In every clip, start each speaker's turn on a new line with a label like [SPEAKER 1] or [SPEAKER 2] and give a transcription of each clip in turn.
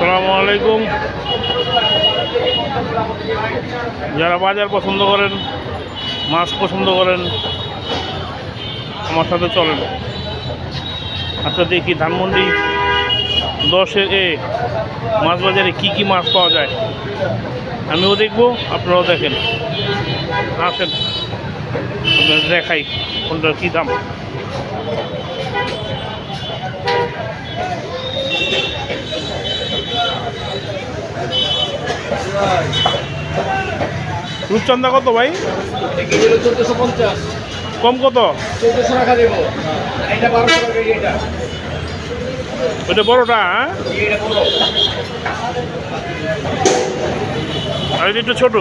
[SPEAKER 1] আসসালামু আলাইকুম। যারা বাজার পছন্দ করেন, মাছ পছন্দ করেন, আমার সাথে চলেন। আচ্ছা, দেখি ধানমন্ডি 10-এ মাছ বাজারে কি কি মাছ পাওয়া যায় আমিও দেখব, আপনারাও দেখেন। আসেন আপনাদের দেখাই কোনটার কী দাম। রূপচন্দা কত ভাই? কম কত? ওইটা বড়টা, হ্যাঁ? আর এটা একটু ছোট,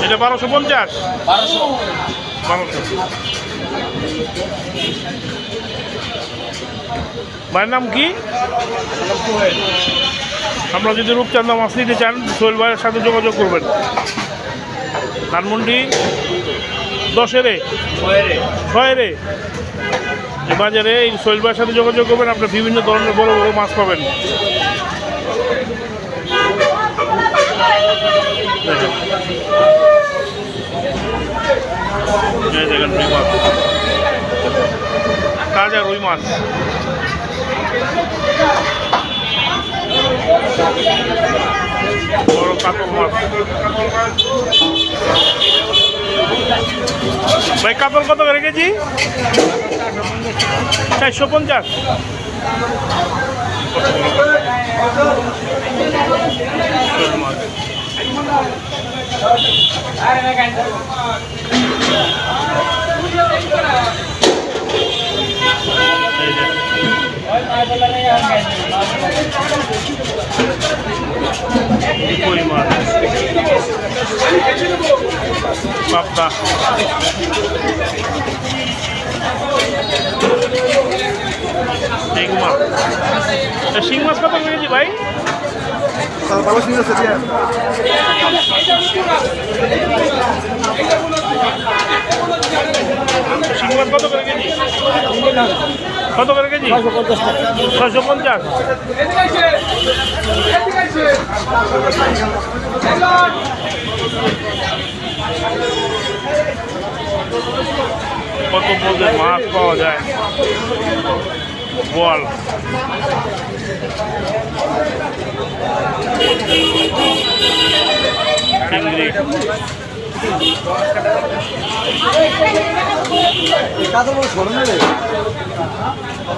[SPEAKER 1] এটা 1250। ভাইয়ের নাম কি? আপনারা যদি রূপচান্দা মাছ নিতে চান, সোহেল ভাইয়ের সাথে যোগাযোগ করবেন। ধানমন্ডি 10-এ 6-এ বাজারে এই সোহেল ভাইয়ের সাথে যোগাযোগ করবেন। আপনার বিভিন্ন ধরনের বড় বড় মাছ পাবেন। দেখেন রুই মাছ, তাজা রুই মাছ। বড় কাতল মাছ। ভাই কাতল কত করে কেজি? 450। কই মাছ, পাবদা, শিং মাছ। শিং মাছ কত কেজি ভাই? শিং মাছ কত করে কেজি? কত করে কেজি? 650। কত পদের মাছ পাওয়া যায়। বল, চিংড়ি,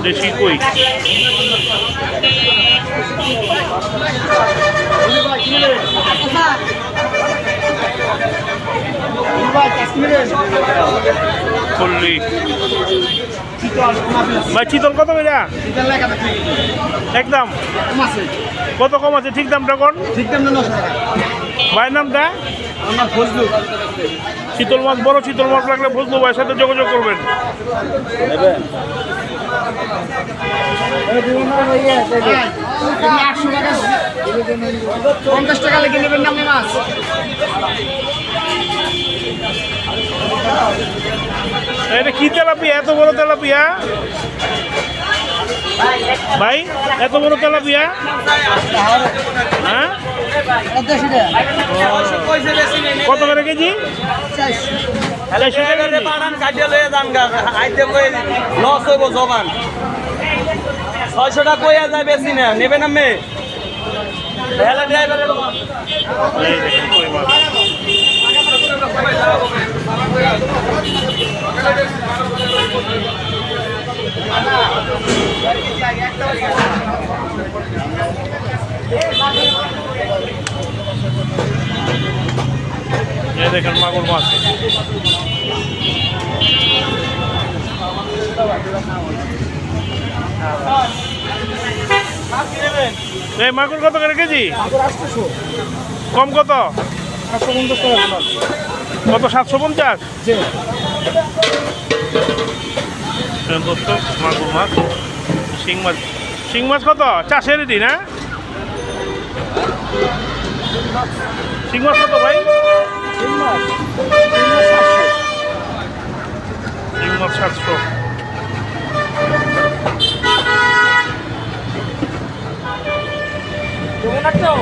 [SPEAKER 1] দেশি কই, পল্লী। ভাই চিতল কত করে? একদম কত কম আছে? ঠিক দামটা কোন? ঠিক দামটা 900 টাকা। ভাইয়ের নামটা? চিতল মাছ, বড় চিতল মাছ লাগলে ফজলু ভাইয়ের সাথে যোগাযোগ করবেন। এটা কি তেলাপিয়া? এত বড় তেলাপিয়া ভাই? এত বড় তেলাপিয়া? হ্যাঁ, কত করে কেজি?
[SPEAKER 2] 600 টাকা কইয়া যায় বেশি না, নেবেন আমি?
[SPEAKER 1] দেখেন মাগুর মাছ। এই মাগুর কত করে কেজি? কম কত?
[SPEAKER 3] 750 টাকা।
[SPEAKER 1] কত? 750। মাগুর মাছ, শিং মাছ। শিং মাছ কত? 400 দিন। হ্যাঁ, শিং মাছ কত ভাই? শিং মাছ 700।
[SPEAKER 3] কাটছো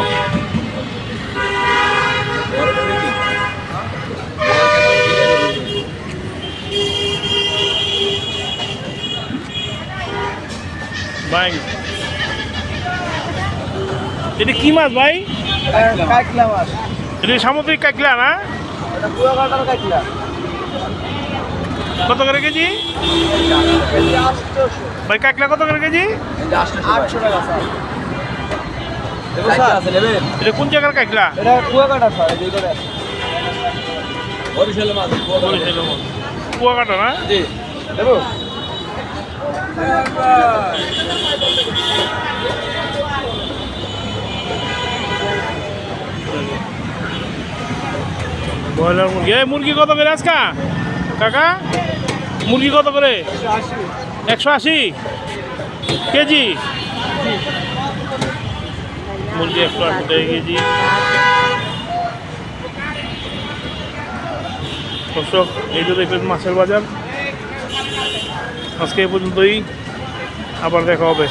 [SPEAKER 1] ভাই এটা কি মাছ ভাই?
[SPEAKER 3] কাটলা মাছ
[SPEAKER 1] এটা সামুদ্রিক কাঁকড়া না?
[SPEAKER 3] এটা পুরো কাটার কাটলা
[SPEAKER 1] কত করে কেজি
[SPEAKER 3] কেজি 800
[SPEAKER 1] ভাই? কাঁকড়া কত করে কেজি?
[SPEAKER 3] 800 টাকা স্যার দেখো স্যার আছে নেবেন
[SPEAKER 1] এটা কোন জায়গার কাঁকড়া?
[SPEAKER 3] এটা কুয়াকাটা স্যার এই করে
[SPEAKER 2] বরিশালের মাছ
[SPEAKER 1] কুয়াকাটা না?
[SPEAKER 3] জি দেবো
[SPEAKER 1] ব্রয়লার মুরগি। এই মুরগি কত করে আজকা কাকা? মুরগি কত করে? 180 কেজি। মুরগি 180 টাকা কেজি। দর্শক, এই তো দেখবেন মাছের বাজার। আজকে এই পর্যন্তই, আবার দেখা হবে।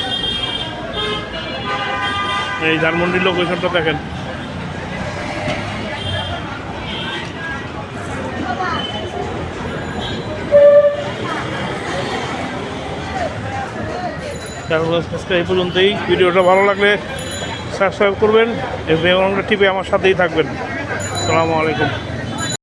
[SPEAKER 1] এই ধানমন্ডির লোকেশনটা দেখেন। আজকে এই পর্যন্তই। ভিডিওটা ভালো লাগলে সাবস্ক্রাইব করবেন, টিপে আমার সাথেই থাকবেন। আসসালামু আলাইকুম।